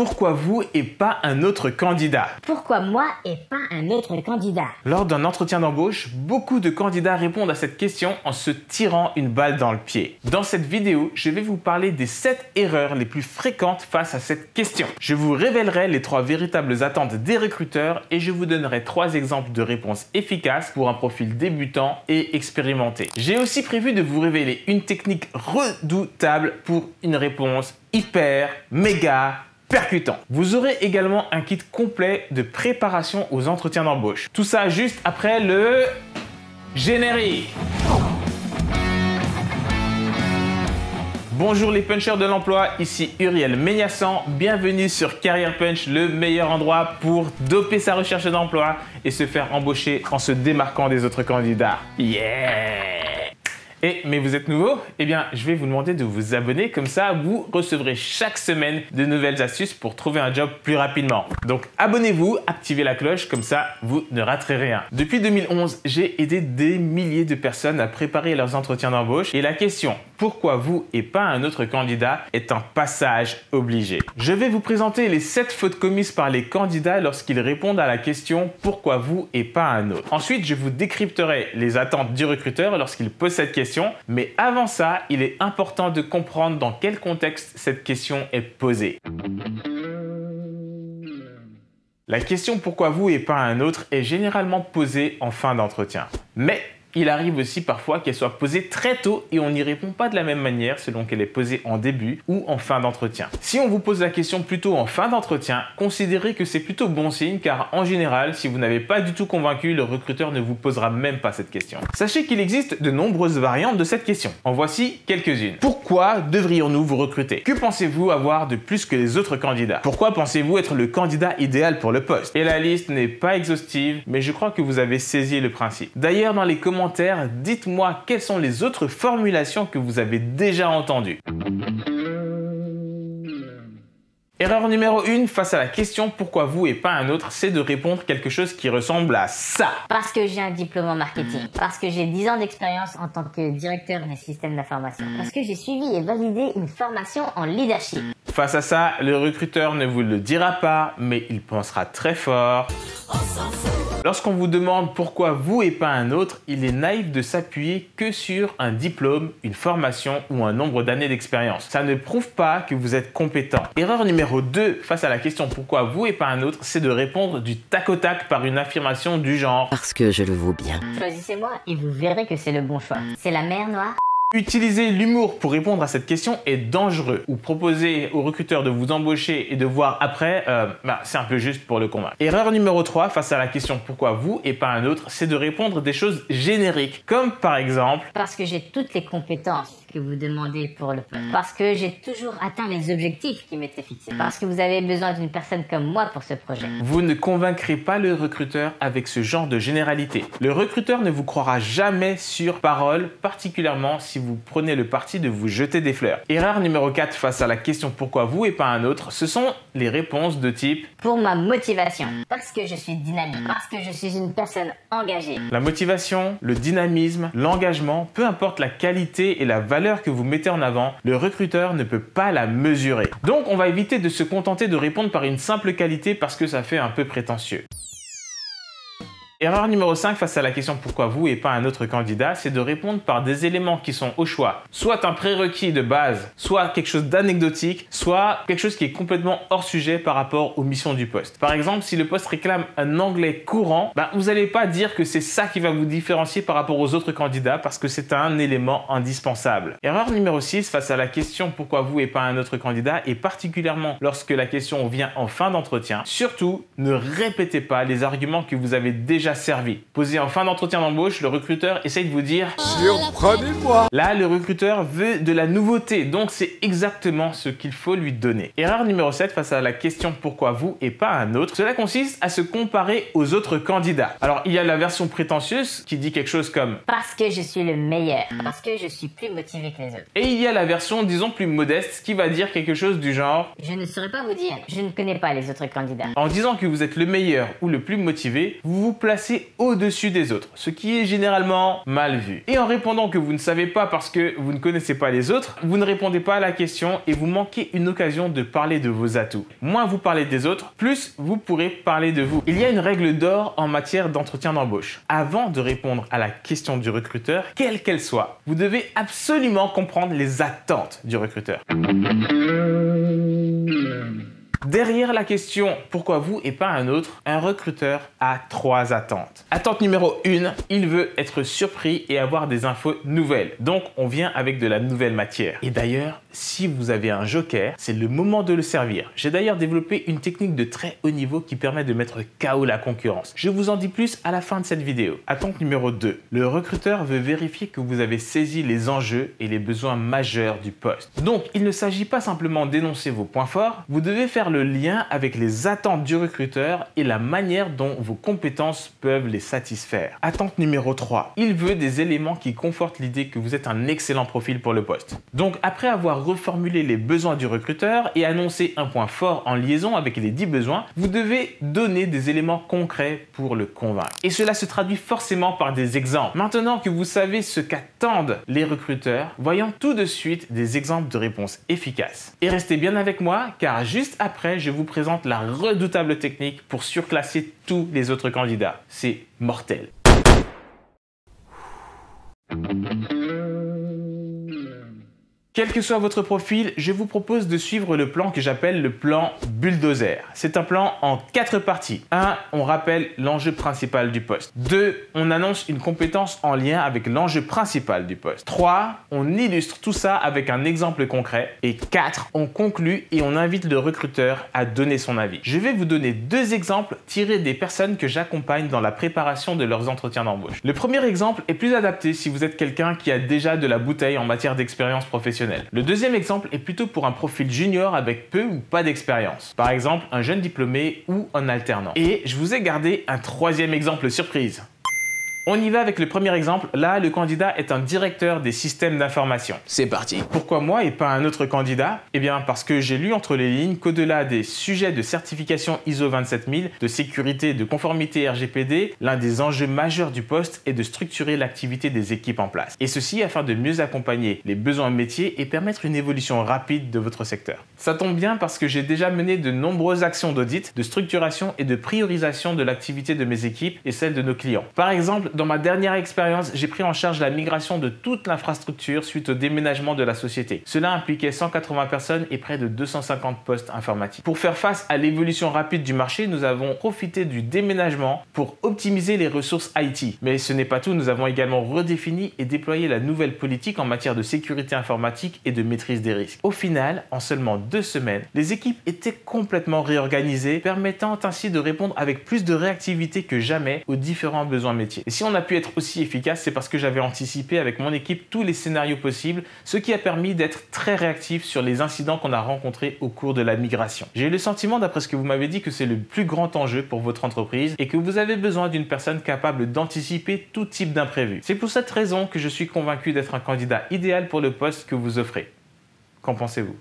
Pourquoi vous et pas un autre candidat? Pourquoi moi et pas un autre candidat? Lors d'un entretien d'embauche, beaucoup de candidats répondent à cette question en se tirant une balle dans le pied. Dans cette vidéo, je vais vous parler des 7 erreurs les plus fréquentes face à cette question. Je vous révélerai les 3 véritables attentes des recruteurs et je vous donnerai 3 exemples de réponses efficaces pour un profil débutant et expérimenté. J'ai aussi prévu de vous révéler une technique redoutable pour une réponse hyper, méga, percutant. Vous aurez également un kit complet de préparation aux entretiens d'embauche. Tout ça juste après le générique. Bonjour les punchers de l'emploi, ici Uriel Méniassan. Bienvenue sur Career Punch, le meilleur endroit pour doper sa recherche d'emploi et se faire embaucher en se démarquant des autres candidats. Yeah! Mais vous êtes nouveau? Eh bien, je vais vous demander de vous abonner, comme ça vous recevrez chaque semaine de nouvelles astuces pour trouver un job plus rapidement. Donc abonnez-vous, activez la cloche, comme ça vous ne raterez rien. Depuis 2011, j'ai aidé des milliers de personnes à préparer leurs entretiens d'embauche et la question « Pourquoi vous et pas un autre candidat ?» est un passage obligé. Je vais vous présenter les 7 fautes commises par les candidats lorsqu'ils répondent à la question « Pourquoi vous et pas un autre ?» Ensuite, je vous décrypterai les attentes du recruteur lorsqu'il pose cette question. Mais avant ça, il est important de comprendre dans quel contexte cette question est posée. La question « Pourquoi vous et pas un autre ?» est généralement posée en fin d'entretien. Mais il arrive aussi parfois qu'elle soit posée très tôt et on n'y répond pas de la même manière selon qu'elle est posée en début ou en fin d'entretien. Si on vous pose la question plutôt en fin d'entretien, considérez que c'est plutôt bon signe car en général, si vous n'avez pas du tout convaincu, le recruteur ne vous posera même pas cette question. Sachez qu'il existe de nombreuses variantes de cette question. En voici quelques-unes. Pourquoi devrions-nous vous recruter? Que pensez-vous avoir de plus que les autres candidats? Pourquoi pensez-vous être le candidat idéal pour le poste? Et la liste n'est pas exhaustive, mais je crois que vous avez saisi le principe. D'ailleurs, dans les commentaires, dites-moi quelles sont les autres formulations que vous avez déjà entendues. Erreur numéro 1 face à la question « Pourquoi vous et pas un autre ?» c'est de répondre quelque chose qui ressemble à ça. Parce que j'ai un diplôme en marketing. Parce que j'ai 10 ans d'expérience en tant que directeur des systèmes d'information. Parce que j'ai suivi et validé une formation en leadership. Face à ça, le recruteur ne vous le dira pas, mais il pensera très fort. Lorsqu'on vous demande pourquoi vous et pas un autre, il est naïf de s'appuyer que sur un diplôme, une formation ou un nombre d'années d'expérience. Ça ne prouve pas que vous êtes compétent. Erreur numéro 2 face à la question pourquoi vous et pas un autre, c'est de répondre du tac au tac par une affirmation du genre « Parce que je le vaux bien ». Choisissez-moi et vous verrez que c'est le bon choix. C'est la mer Noire. Utiliser l'humour pour répondre à cette question est dangereux. Ou proposer au recruteur de vous embaucher et de voir après, c'est un peu juste pour le convaincre. Erreur numéro 3 face à la question pourquoi vous et pas un autre, c'est de répondre des choses génériques. Comme par exemple parce que j'ai toutes les compétences que vous demandez pour le poste. Parce que j'ai toujours atteint les objectifs qui m'étaient fixés. Parce que vous avez besoin d'une personne comme moi pour ce projet. Vous ne convaincrez pas le recruteur avec ce genre de généralité. Le recruteur ne vous croira jamais sur parole, particulièrement si vous prenez le parti de vous jeter des fleurs. Erreur numéro 4 face à la question pourquoi vous et pas un autre, ce sont les réponses de type pour ma motivation, parce que je suis dynamique, parce que je suis une personne engagée. La motivation, le dynamisme, l'engagement, peu importe la qualité et la valeur que vous mettez en avant, le recruteur ne peut pas la mesurer. Donc on va éviter de se contenter de répondre par une simple qualité parce que ça fait un peu prétentieux. Erreur numéro 5 face à la question pourquoi vous et pas un autre candidat, c'est de répondre par des éléments qui sont au choix soit un prérequis de base, soit quelque chose d'anecdotique, soit quelque chose qui est complètement hors sujet par rapport aux missions du poste. Par exemple, si le poste réclame un anglais courant, vous n'allez pas dire que c'est ça qui va vous différencier par rapport aux autres candidats parce que c'est un élément indispensable. Erreur numéro 6 face à la question pourquoi vous et pas un autre candidat, et particulièrement lorsque la question vient en fin d'entretien, surtout ne répétez pas les arguments que vous avez déjà servi. Posé en fin d'entretien d'embauche, le recruteur essaye de vous dire « Surprenez-moi ». Là, le recruteur veut de la nouveauté, donc c'est exactement ce qu'il faut lui donner. Erreur numéro 7 face à la question « Pourquoi vous et pas un autre ?» Cela consiste à se comparer aux autres candidats. Alors, il y a la version prétentieuse qui dit quelque chose comme « Parce que je suis le meilleur, parce que je suis plus motivé que les autres ». Et il y a la version, disons, plus modeste qui va dire quelque chose du genre « Je ne saurais pas vous dire, je ne connais pas les autres candidats ». En disant que vous êtes le meilleur ou le plus motivé, vous vous placez placer au-dessus des autres, ce qui est généralement mal vu. Et en répondant que vous ne savez pas parce que vous ne connaissez pas les autres, vous ne répondez pas à la question et vous manquez une occasion de parler de vos atouts. Moins vous parlez des autres, plus vous pourrez parler de vous. Il y a une règle d'or en matière d'entretien d'embauche. Avant de répondre à la question du recruteur, quelle qu'elle soit, vous devez absolument comprendre les attentes du recruteur. Derrière la question « Pourquoi vous et pas un autre ?», un recruteur a 3 attentes. Attente numéro 1, il veut être surpris et avoir des infos nouvelles. Donc, on vient avec de la nouvelle matière. Et d'ailleurs, si vous avez un joker, c'est le moment de le servir. J'ai d'ailleurs développé une technique de très haut niveau qui permet de mettre KO la concurrence. Je vous en dis plus à la fin de cette vidéo. Attente numéro 2, le recruteur veut vérifier que vous avez saisi les enjeux et les besoins majeurs du poste. Donc, il ne s'agit pas simplement d'énoncer vos points forts, vous devez faire le lien avec les attentes du recruteur et la manière dont vos compétences peuvent les satisfaire. Attente numéro 3. Il veut des éléments qui confortent l'idée que vous êtes un excellent profil pour le poste. Donc, après avoir reformulé les besoins du recruteur et annoncé un point fort en liaison avec les 10 besoins, vous devez donner des éléments concrets pour le convaincre. Et cela se traduit forcément par des exemples. Maintenant que vous savez ce qu'attendent les recruteurs, voyons tout de suite des exemples de réponses efficaces. Et restez bien avec moi, car juste après, je vous présente la redoutable technique pour surclasser tous les autres candidats. C'est mortel. Quel que soit votre profil, je vous propose de suivre le plan que j'appelle le plan bulldozer. C'est un plan en 4 parties. 1. On rappelle l'enjeu principal du poste. 2. On annonce une compétence en lien avec l'enjeu principal du poste. 3. On illustre tout ça avec un exemple concret. Et 4. On conclut et on invite le recruteur à donner son avis. Je vais vous donner 2 exemples tirés des personnes que j'accompagne dans la préparation de leurs entretiens d'embauche. Le premier exemple est plus adapté si vous êtes quelqu'un qui a déjà de la bouteille en matière d'expérience professionnelle. Le deuxième exemple est plutôt pour un profil junior avec peu ou pas d'expérience. Par exemple, un jeune diplômé ou un alternant. Et je vous ai gardé un troisième exemple surprise. On y va avec le premier exemple. Là, le candidat est un directeur des systèmes d'information. C'est parti. Pourquoi moi et pas un autre candidat? Eh bien, parce que j'ai lu entre les lignes qu'au-delà des sujets de certification ISO 27000, de sécurité et de conformité RGPD, l'un des enjeux majeurs du poste est de structurer l'activité des équipes en place. Et ceci afin de mieux accompagner les besoins métiers et permettre une évolution rapide de votre secteur. Ça tombe bien parce que j'ai déjà mené de nombreuses actions d'audit, de structuration et de priorisation de l'activité de mes équipes et celle de nos clients. Par exemple, dans ma dernière expérience, j'ai pris en charge la migration de toute l'infrastructure suite au déménagement de la société. Cela impliquait 180 personnes et près de 250 postes informatiques. Pour faire face à l'évolution rapide du marché, nous avons profité du déménagement pour optimiser les ressources IT. Mais ce n'est pas tout, nous avons également redéfini et déployé la nouvelle politique en matière de sécurité informatique et de maîtrise des risques. Au final, en seulement 2 semaines, les équipes étaient complètement réorganisées, permettant ainsi de répondre avec plus de réactivité que jamais aux différents besoins métiers. Et si on a pu être aussi efficace, c'est parce que j'avais anticipé avec mon équipe tous les scénarios possibles, ce qui a permis d'être très réactif sur les incidents qu'on a rencontrés au cours de la migration. J'ai eu le sentiment, d'après ce que vous m'avez dit, que c'est le plus grand enjeu pour votre entreprise et que vous avez besoin d'une personne capable d'anticiper tout type d'imprévu. C'est pour cette raison que je suis convaincu d'être un candidat idéal pour le poste que vous offrez. Qu'en pensez-vous ?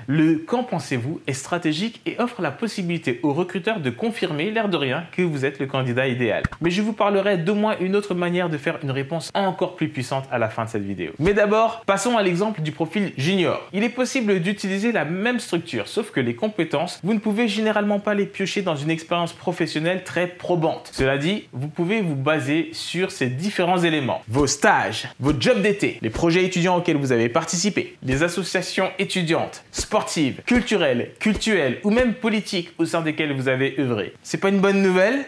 Le « qu'en pensez-vous » est stratégique et offre la possibilité aux recruteurs de confirmer, l'air de rien, que vous êtes le candidat idéal. Mais je vous parlerai d'au moins une autre manière de faire une réponse encore plus puissante à la fin de cette vidéo. Mais d'abord, passons à l'exemple du profil junior. Il est possible d'utiliser la même structure, sauf que les compétences, vous ne pouvez généralement pas les piocher dans une expérience professionnelle très probante. Cela dit, vous pouvez vous baser sur ces différents éléments. Vos stages, vos jobs d'été, les projets étudiants auxquels vous avez participé, les associations étudiantes, sportives, culturelles, cultuelles ou même politiques au sein desquelles vous avez œuvré. C'est pas une bonne nouvelle ?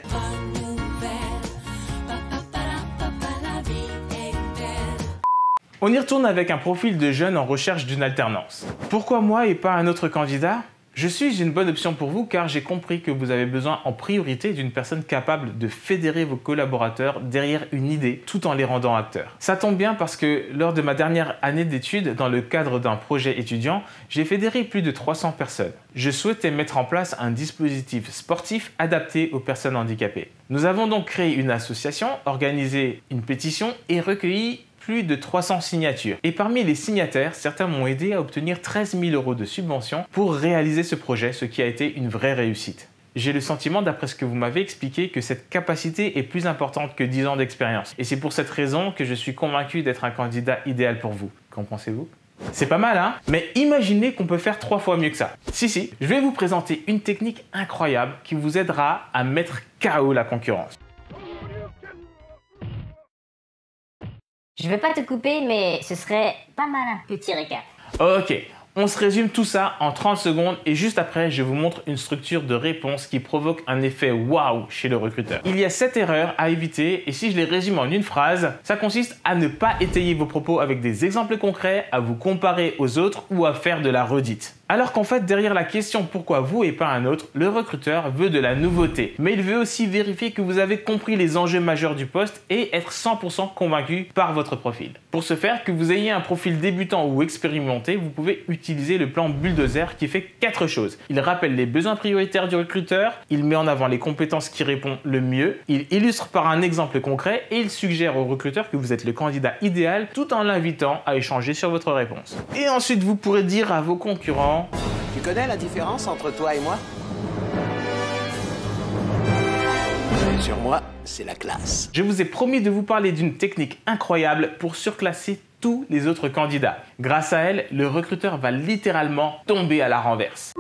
On y retourne avec un profil de jeune en recherche d'une alternance. Pourquoi moi et pas un autre candidat ? Je suis une bonne option pour vous car j'ai compris que vous avez besoin en priorité d'une personne capable de fédérer vos collaborateurs derrière une idée tout en les rendant acteurs. Ça tombe bien parce que lors de ma dernière année d'études, dans le cadre d'un projet étudiant, j'ai fédéré plus de 300 personnes. Je souhaitais mettre en place un dispositif sportif adapté aux personnes handicapées. Nous avons donc créé une association, organisé une pétition et recueilli plus de 300 signatures. Et parmi les signataires, certains m'ont aidé à obtenir 13 000 € de subvention pour réaliser ce projet, ce qui a été une vraie réussite. J'ai le sentiment, d'après ce que vous m'avez expliqué, que cette capacité est plus importante que 10 ans d'expérience. Et c'est pour cette raison que je suis convaincu d'être un candidat idéal pour vous. Qu'en pensez-vous? C'est pas mal, hein? Mais imaginez qu'on peut faire 3 fois mieux que ça. Si, je vais vous présenter une technique incroyable qui vous aidera à mettre KO la concurrence. Je ne veux pas te couper, mais ce serait pas mal un petit récap. Ok, on se résume tout ça en 30 secondes et juste après, je vous montre une structure de réponse qui provoque un effet waouh chez le recruteur. Il y a 7 erreurs à éviter et si je les résume en une phrase, ça consiste à ne pas étayer vos propos avec des exemples concrets, à vous comparer aux autres ou à faire de la redite. Alors qu'en fait, derrière la question pourquoi vous et pas un autre, le recruteur veut de la nouveauté. Mais il veut aussi vérifier que vous avez compris les enjeux majeurs du poste et être 100% convaincu par votre profil. Pour ce faire, que vous ayez un profil débutant ou expérimenté, vous pouvez utiliser le plan Bulldozer qui fait 4 choses. Il rappelle les besoins prioritaires du recruteur, il met en avant les compétences qui répondent le mieux, il illustre par un exemple concret et il suggère au recruteur que vous êtes le candidat idéal tout en l'invitant à échanger sur votre réponse. Et ensuite, vous pourrez dire à vos concurrents: tu connais la différence entre toi et moi? Sur moi, c'est la classe. Je vous ai promis de vous parler d'une technique incroyable pour surclasser tous les autres candidats. Grâce à elle, le recruteur va littéralement tomber à la renverse.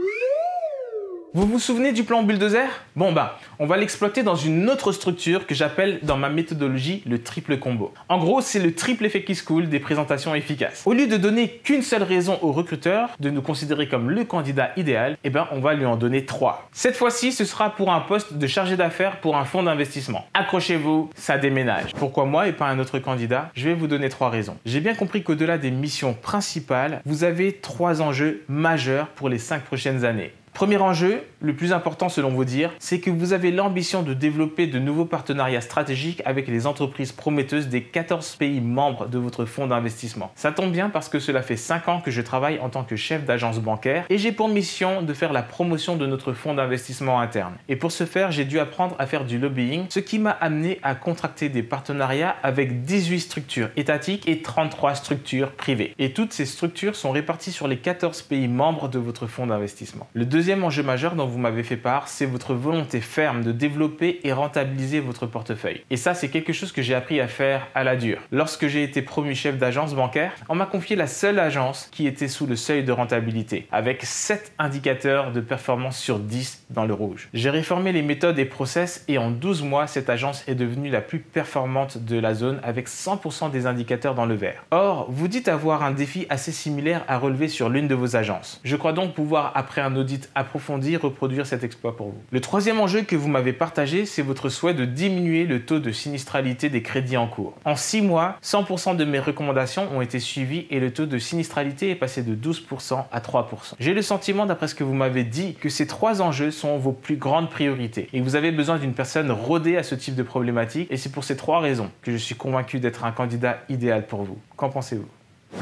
Vous vous souvenez du plan Bulldozer? Bon on va l'exploiter dans une autre structure que j'appelle dans ma méthodologie le triple combo. En gros, c'est le triple effet qui se coule des présentations efficaces. Au lieu de donner qu'une seule raison au recruteur de nous considérer comme le candidat idéal, on va lui en donner 3. Cette fois-ci, ce sera pour un poste de chargé d'affaires pour un fonds d'investissement. Accrochez-vous, ça déménage. Pourquoi moi et pas un autre candidat? Je vais vous donner 3 raisons. J'ai bien compris qu'au-delà des missions principales, vous avez 3 enjeux majeurs pour les 5 prochaines années. Premier enjeu, le plus important selon vos dires, c'est que vous avez l'ambition de développer de nouveaux partenariats stratégiques avec les entreprises prometteuses des 14 pays membres de votre fonds d'investissement. Ça tombe bien parce que cela fait 5 ans que je travaille en tant que chef d'agence bancaire et j'ai pour mission de faire la promotion de notre fonds d'investissement interne. Et pour ce faire, j'ai dû apprendre à faire du lobbying, ce qui m'a amené à contracter des partenariats avec 18 structures étatiques et 33 structures privées. Et toutes ces structures sont réparties sur les 14 pays membres de votre fonds d'investissement. Le deuxième enjeu majeur dont vous m'avez fait part, c'est votre volonté ferme de développer et rentabiliser votre portefeuille. Et ça, c'est quelque chose que j'ai appris à faire à la dure. Lorsque j'ai été promu chef d'agence bancaire, on m'a confié la seule agence qui était sous le seuil de rentabilité, avec 7 indicateurs de performance sur 10 dans le rouge. J'ai réformé les méthodes et process et en 12 mois, cette agence est devenue la plus performante de la zone avec 100% des indicateurs dans le vert. Or, vous dites avoir un défi assez similaire à relever sur l'une de vos agences. Je crois donc pouvoir, après un audit approfondi, reproduire cet exploit pour vous. Le troisième enjeu que vous m'avez partagé, c'est votre souhait de diminuer le taux de sinistralité des crédits en cours. En 6 mois, 100% de mes recommandations ont été suivies et le taux de sinistralité est passé de 12% à 3%. J'ai le sentiment, d'après ce que vous m'avez dit, que ces 3 enjeux sont vos plus grandes priorités et vous avez besoin d'une personne rodée à ce type de problématique et c'est pour ces 3 raisons que je suis convaincu d'être un candidat idéal pour vous. Qu'en pensez-vous?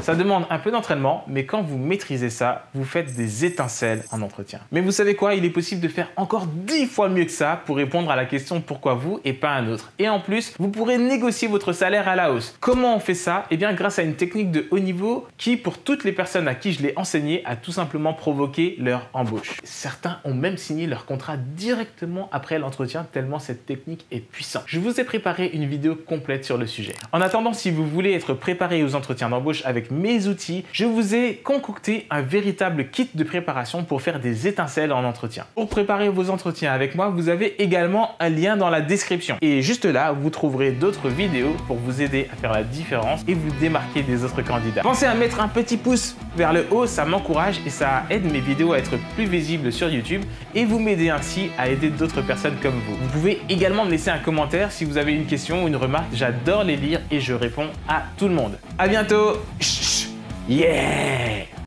Ça demande un peu d'entraînement, mais quand vous maîtrisez ça, vous faites des étincelles en entretien. Mais vous savez quoi? Il est possible de faire encore 10 fois mieux que ça pour répondre à la question pourquoi vous et pas un autre. Et en plus, vous pourrez négocier votre salaire à la hausse. Comment on fait ça? Eh bien, grâce à une technique de haut niveau qui, pour toutes les personnes à qui je l'ai enseigné, a tout simplement provoqué leur embauche. Certains ont même signé leur contrat directement après l'entretien, tellement cette technique est puissante. Je vous ai préparé une vidéo complète sur le sujet. En attendant, si vous voulez être préparé aux entretiens d'embauche avec mes outils, je vous ai concocté un véritable kit de préparation pour faire des étincelles en entretien. Pour préparer vos entretiens avec moi, vous avez également un lien dans la description. Et juste là, vous trouverez d'autres vidéos pour vous aider à faire la différence et vous démarquer des autres candidats. Pensez à mettre un petit pouce vers le haut, ça m'encourage et ça aide mes vidéos à être plus visibles sur YouTube et vous m'aidez ainsi à aider d'autres personnes comme vous. Vous pouvez également me laisser un commentaire si vous avez une question ou une remarque. J'adore les lire et je réponds à tout le monde. À bientôt. Yeah!